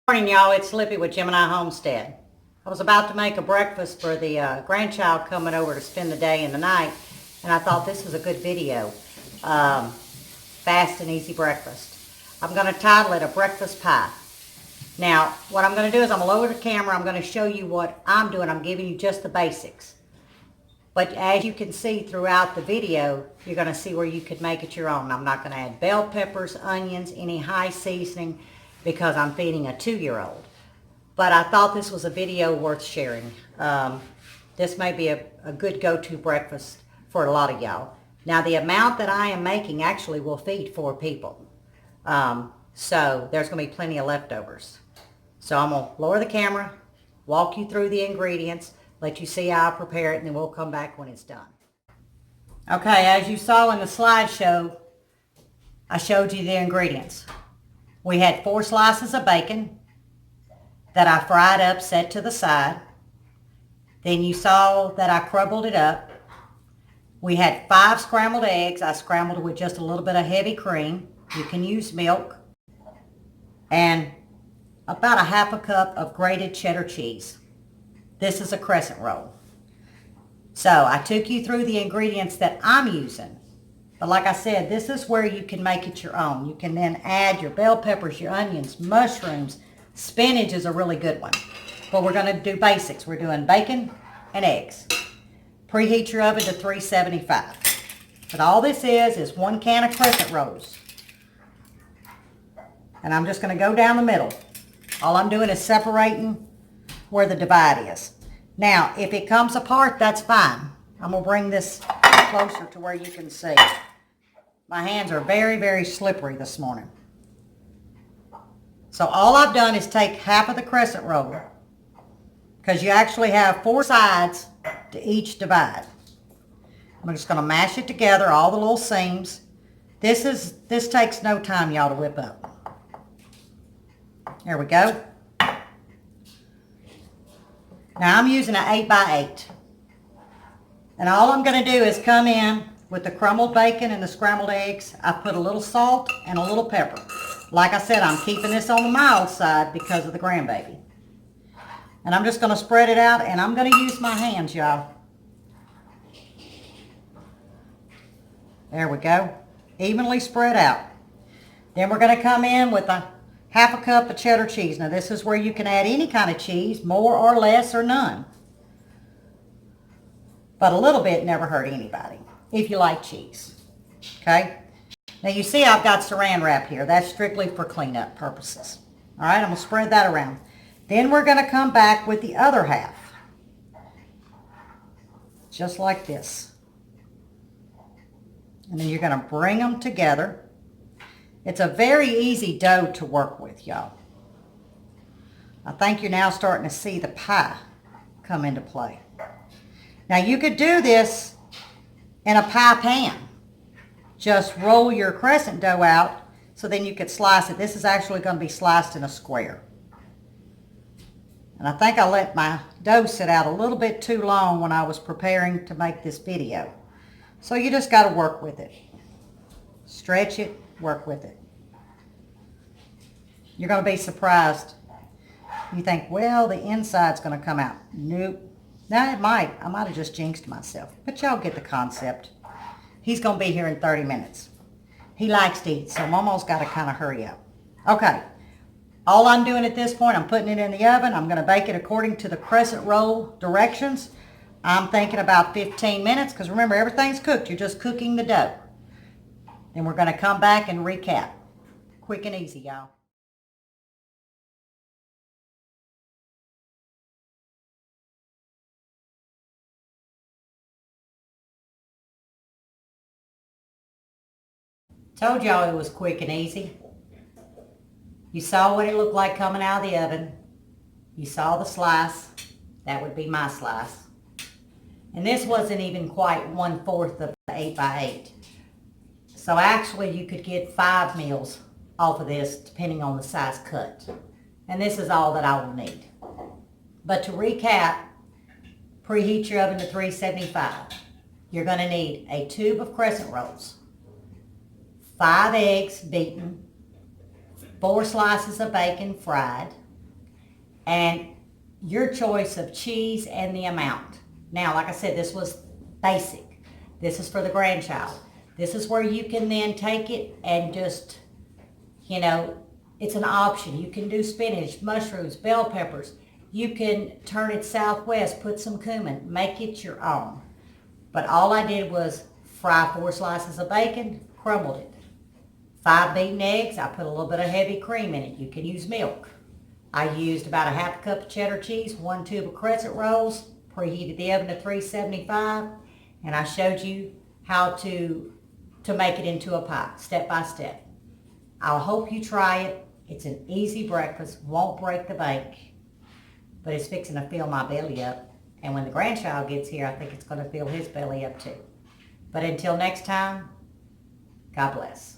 Morning, y'all. It's Lippy with Gemini Homestead. I was about to make a breakfast for the grandchild coming over to spend the day and the night, and I thought this was a good video. Fast and easy breakfast. I'm going to title it a breakfast pie. Now, what I'm going to do is I'm going to lower the camera. I'm going to show you what I'm doing. I'm giving you just the basics. But as you can see throughout the video, you're going to see where you could make it your own. I'm not going to add bell peppers, onions, any high seasoning, because I'm feeding a 2-year-old. But I thought this was a video worth sharing. This may be a good go-to breakfast for a lot of y'all. Now, the amount that I am making actually will feed 4 people. So there's going to be plenty of leftovers. So I'm going to lower the camera, walk you through the ingredients, let you see how I prepare it, and then we'll come back when it's done. Okay, as you saw in the slideshow, I showed you the ingredients. We had 4 slices of bacon that I fried up, set to the side. Then you saw that I crumbled it up. We had 5 scrambled eggs. I scrambled it with just a little bit of heavy cream. You can use milk. And about a half a cup of grated cheddar cheese. This is a crescent roll. So I took you through the ingredients that I'm using. But like I said, this is where you can make it your own. You can then add your bell peppers, your onions, mushrooms. Spinach is a really good one. But we're going to do basics. We're doing bacon and eggs. Preheat your oven to 375. But all this is 1 can of crescent rolls. And I'm just going to go down the middle. All I'm doing is separating where the divide is. Now, if it comes apart, that's fine. I'm going to bring this closer to where you can see. My hands are very, very slippery this morning. So all I've done is take half of the crescent roll, because you actually have 4 sides to each divide. I'm just going to mash it together, all the little seams. This takes no time, y'all, to whip up. There we go. Now I'm using an 8x8. And all I'm going to do is come in with the crumbled bacon and the scrambled eggs. I put a little salt and a little pepper. Like I said, I'm keeping this on the mild side because of the grandbaby. And I'm just going to spread it out, and I'm going to use my hands, y'all. There we go. Evenly spread out. Then we're going to come in with a half a cup of cheddar cheese. Now this is where you can add any kind of cheese, more or less or none. But a little bit never hurt anybody, if you like cheese. Okay? Now you see I've got saran wrap here. That's strictly for cleanup purposes. All right, I'm going to spread that around. Then we're going to come back with the other half. Just like this. And then you're going to bring them together. It's a very easy dough to work with, y'all. I think you're now starting to see the pie come into play. Now you could do this in a pie pan. Just roll your crescent dough out so then you could slice it. This is actually going to be sliced in a square. And I think I let my dough sit out a little bit too long when I was preparing to make this video. So you just got to work with it. Stretch it, work with it. You're going to be surprised. You think, well, the inside's going to come out. Nope. Now it might. I might have just jinxed myself. But y'all get the concept. He's going to be here in 30 minutes. He likes to eat, so Momo's got to kind of hurry up. Okay. All I'm doing at this point, I'm putting it in the oven. I'm going to bake it according to the crescent roll directions. I'm thinking about 15 minutes, because remember, everything's cooked. You're just cooking the dough. Then we're going to come back and recap. Quick and easy, y'all. Told y'all it was quick and easy. You saw what it looked like coming out of the oven. You saw the slice. That would be my slice. And this wasn't even quite 1/4 of the 8x8. So actually you could get 5 meals off of this depending on the size cut. And this is all that I will need. But to recap, preheat your oven to 375. You're going to need a tube of crescent rolls, 5 eggs beaten, 4 slices of bacon fried, and your choice of cheese and the amount. Now, like I said, this was basic. This is for the grandchild. This is where you can then take it and just, you know, it's an option. You can do spinach, mushrooms, bell peppers. You can turn it southwest, put some cumin, make it your own. But all I did was fry 4 slices of bacon, crumbled it. 5 beaten eggs, I put a little bit of heavy cream in it. You can use milk. I used about a half a cup of cheddar cheese, 1 tube of Crescent rolls, preheated the oven to 375, and I showed you how to make it into a pie, step by step. I hope you try it. It's an easy breakfast, won't break the bank, but it's fixing to fill my belly up. And when the grandchild gets here, I think it's going to fill his belly up too. But until next time, God bless.